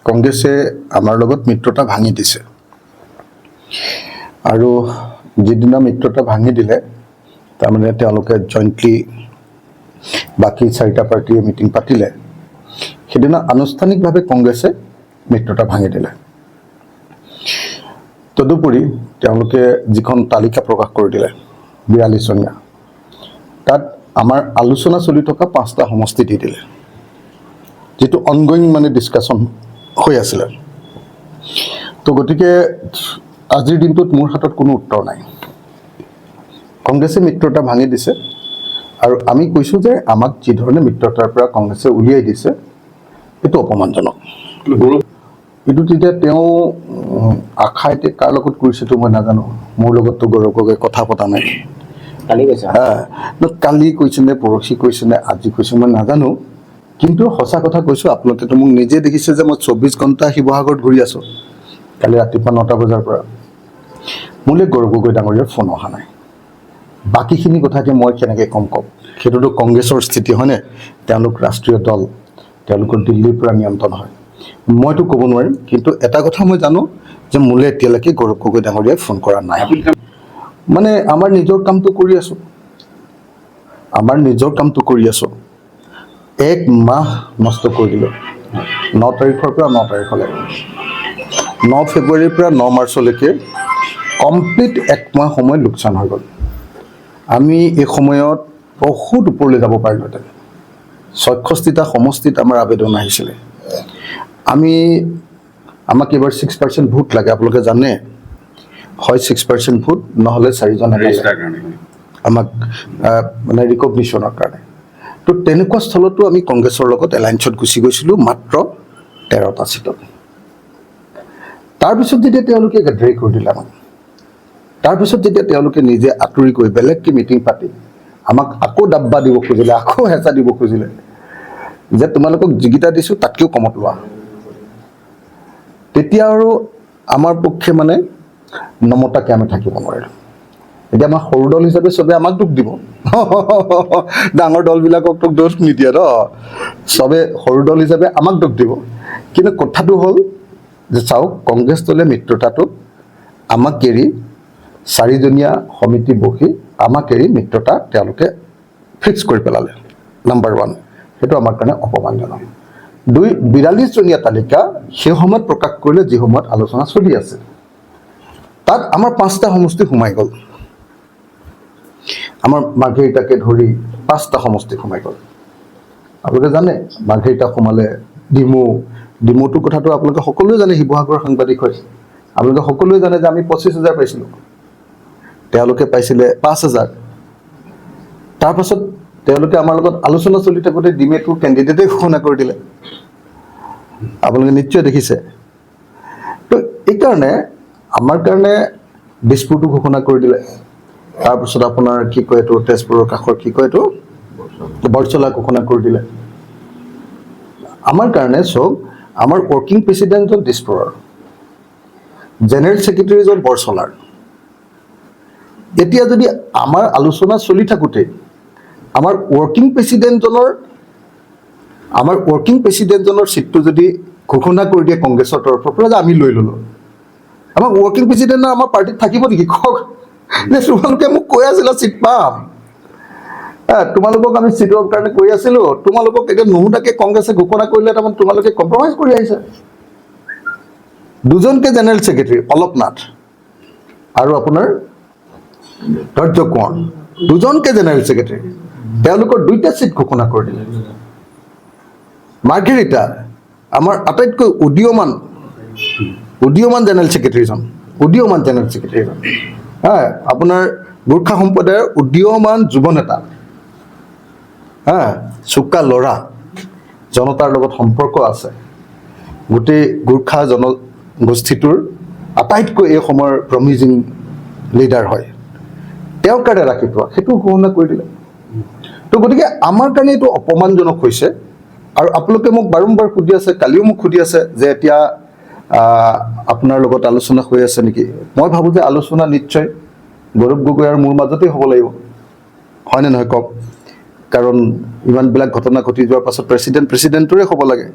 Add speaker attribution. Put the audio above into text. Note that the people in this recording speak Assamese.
Speaker 1: কংগ্ৰেছে আমাৰ লগত মিত্ৰতা ভাঙি দিছে আৰু যিদিনা মিত্ৰতা ভাঙি দিলে তাৰমানে তেওঁলোকে জইণ্টলি বাকী চাৰিটা পাৰ্টিয়ে মিটিং পাতিলে সেইদিনা আনুষ্ঠানিকভাৱে কংগ্ৰেছে মিত্ৰতা ভাঙি দিলে। তদুপৰি তেওঁলোকে যিখন তালিকা প্ৰকাশ কৰি দিলে 42 জনীয়া, তাত আমাৰ আলোচনা চলি থকা 5টা সমষ্টি দি দিলে, যিটো অনগোয়িং মানে ডিছকাশ্যন হৈ আছিলে। তো গতিকে আজিৰ দিনটোত মোৰ হাতত কোনো উত্তৰ নাই। কংগ্ৰেছে মিত্ৰতা ভাঙি দিছে আৰু আমি কৈছোঁ যে আমাক যি ধৰণে মিত্ৰতাৰ পৰা কংগ্ৰেছে উলিয়াই দিছে এইটো অপমানজনক। এইটো তেতিয়া তেওঁ আশা এতিয়া কাৰ লগত কৰিছেতো মই নাজানো, মোৰ লগততো গৌৰৱ গগৈ কথা পতা নাই। কালি কৈছে নে পৰহি কৈছে নে আজি কৈছে মই নাজানো, কিন্তু সঁচা কথা কৈছোঁ, আপোনালোকেতো মোক নিজে দেখিছে যে মই 24 ঘণ্টা শিৱসাগৰত ঘূৰি আছোঁ। কালি ৰাতিপুৱা 9টা বজাৰ পৰা মোলৈ গৌৰৱ গগৈ ডাঙৰীয়াৰ ফোন অহা নাই। বাকীখিনি কথা এতিয়া মই কেনেকৈ কম সেইটোতো কংগ্ৰেছৰ স্থিতি হয়নে? তেওঁলোক ৰাষ্ট্ৰীয় দল, তেওঁলোকৰ দিল্লীৰ পৰা নিয়ন্ত্ৰণ হয়, মইতো ক'ব নোৱাৰিম। কিন্তু এটা কথা মই জানো যে মোলৈ এতিয়ালৈকে গৌৰৱ গগৈ ডাঙৰীয়াই ফোন কৰা নাই। মানে আমাৰ নিজৰ কামটো কৰি আছোঁ, 1 মাহ নষ্ট কৰি দিলোঁ। 9 তাৰিখৰ পৰা 9 তাৰিখলৈ, 9 ফেব্ৰুৱাৰীৰ পৰা 9 মাৰ্চলৈকে কমপ্লিট 1 মাহ সময় লোকচান হৈ গ'ল। আমি এই সময়ত বহুত ওপৰলৈ যাব পাৰিলোহেঁতেন। 66টা সমষ্টিত আমাৰ আবেদন আহিছিলে। আমাক এইবাৰ 6% ভোট লাগে, আপোনালোকে জানে। হয় 6% ভোট, নহ'লে 4জন আমাক মানে ৰিকগনিশ্যনৰ কাৰণে। তো তেনেকুৱা স্থলতো আমি কংগ্ৰেছৰ লগত এলায়েন্সত গুচি গৈছিলোঁ মাত্ৰ 13টা চিটত। তাৰপিছত যেতিয়া তেওঁলোকে গাদ্দাৰী কৰি দিলে আমাক, তাৰপিছত যেতিয়া তেওঁলোকে নিজে আঁতৰি গৈ বেলেগকৈ মিটিং পাতি আমাক আকৌ ডাব্বা দিব খুজিলে, আকৌ হেঁচা দিব খুজিলে যে তোমালোকক যিকেইটা দিছোঁ তাতকৈও কমত লোৱা, তেতিয়া আৰু আমাৰ পক্ষে মানে নমতাকৈ আমি থাকিব নোৱাৰিলোঁ। এতিয়া আমাৰ সৰু দল হিচাপে চবে আমাক দুখ দিব, ডাঙৰ দলবিলাককতো দোষ নিদিয়ে ন, চবে সৰু দল হিচাপে আমাক দুখ দিব। কিন্তু কথাটো হ'ল যে চাওক, কংগ্ৰেছ দলে মিত্ৰতাটোত আমাক এৰি 4জনীয়া সমিতি বহি আমাক এৰি মিত্ৰতা তেওঁলোকে ফিক্স কৰি পেলালে। নাম্বাৰ 1, সেইটো আমাৰ কাৰণে অপমানজনক। 2, 42জনীয়া তালিকা সেই সময়ত প্ৰকাশ কৰিলে যি সময়ত আলোচনা চলি আছে, তাত আমাৰ 5টা সমষ্টি সোমাই গ'ল। আমাৰ মাৰ্ঘেৰিটাকে ধৰি 5টা সমষ্টি সোমাই গ'ল। আপোনালোকে জানে মাৰ্ঘেৰিটা সোমালে, ডিমৌটোৰ কথাটো আপোনালোকে সকলোৱে জানে, শিৱসাগৰৰ সাংবাদিক হয়, আপোনালোকে সকলোৱে জানে যে আমি 25,000 পাইছিলোঁ, তেওঁলোকে পাইছিলে 5,000। তাৰপাছত তেওঁলোকে আমাৰ লগত আলোচনা চলি থাকোঁতে ডিমেটোৰ কেণ্ডিডেটেই ঘোষণা কৰি দিলে, আপোনালোকে নিশ্চয় দেখিছে। তো এইকাৰণে আমাৰ কাৰণে দিছপুৰটো ঘোষণা কৰি দিলে। তাৰপিছত আপোনাৰ কি কয় এইটো, তেজপুৰৰ কাষৰ কি কয় এইটো, বৰচলা ঘোষণা কৰি দিলে। আমাৰ কাৰণে চব, আমাৰ ৱৰ্কিং প্ৰেচিডেণ্ট হ'ল দিছপুৰৰ, জেনেৰেল ছেক্ৰেটাৰী হ'ল বৰচলাৰ। এতিয়া যদি আমাৰ আলোচনা চলি থাকোঁতে আমাৰ ৱৰ্কিং প্ৰেচিডেণ্টজনৰ ছিটটো যদি ঘোষণা কৰি দিয়ে কংগ্ৰেছৰ তৰফৰ পৰা, যে আমি লৈ ল'লোঁ, আমাক ৱৰ্কিং প্ৰেচিডেণ্ট আমাৰ পাৰ্টিত থাকিব নেকি? কওক যে তোমালোকে মোক কৈ আছিলা ছিট পাম, তোমালোকক আমি ছিটৰ কাৰণে কৈ আছিলোঁ, তোমালোকক এতিয়া নুশুনাকৈ কংগ্ৰেছে ঘোষণা কৰিলে, তাৰমানে তোমালোকে কম্প্ৰমাইজ কৰি আহিছে। 2জনকৈ জেনেৰেল ছেক্ৰেটাৰী, অলক নাথ আৰু আপোনাৰ ধৈৰ্য কোঁৱৰ, 2জনকৈ জেনেৰেল ছেক্ৰেটাৰী, তেওঁলোকৰ 2টা ছিট ঘোষণা কৰি দিলে। মাৰ্ঘেৰিটা আমাৰ আটাইতকৈ উদীয়মান জেনেৰেল ছেক্ৰেটাৰীজন, আপোনাৰ গোৰ্খা সম্প্ৰদায়ৰ উদীয়মান যুৱ নেতা, চোকা ল'ৰা, জনতাৰ লগত সম্পৰ্ক আছে, গোটেই গোৰ্খা জনগোষ্ঠীটোৰ আটাইতকৈ এই সময়ৰ প্ৰমিজিং লিডাৰ হয়, তেওঁৰ কাৰণে ৰাখি থোৱা, সেইটো ঘোষণা কৰি দিলে। তো গতিকে আমাৰ কাৰণে এইটো অপমানজনক হৈছে। আৰু আপোনালোকে মোক বাৰম্বাৰ সুধি আছে, কালিও মোক সুধি আছে যে এতিয়া আপোনাৰ লগত আলোচনা হৈ আছে নেকি? মই ভাবোঁ যে আলোচনা নিশ্চয় গৌৰৱ গগৈ আৰু মোৰ মাজতেই হ'ব লাগিব, হয়নে নহয় কওক? কাৰণ ইমানবিলাক ঘটনা ঘটি যোৱাৰ পাছত প্ৰেচিডেণ্টৰে হ'ব লাগে।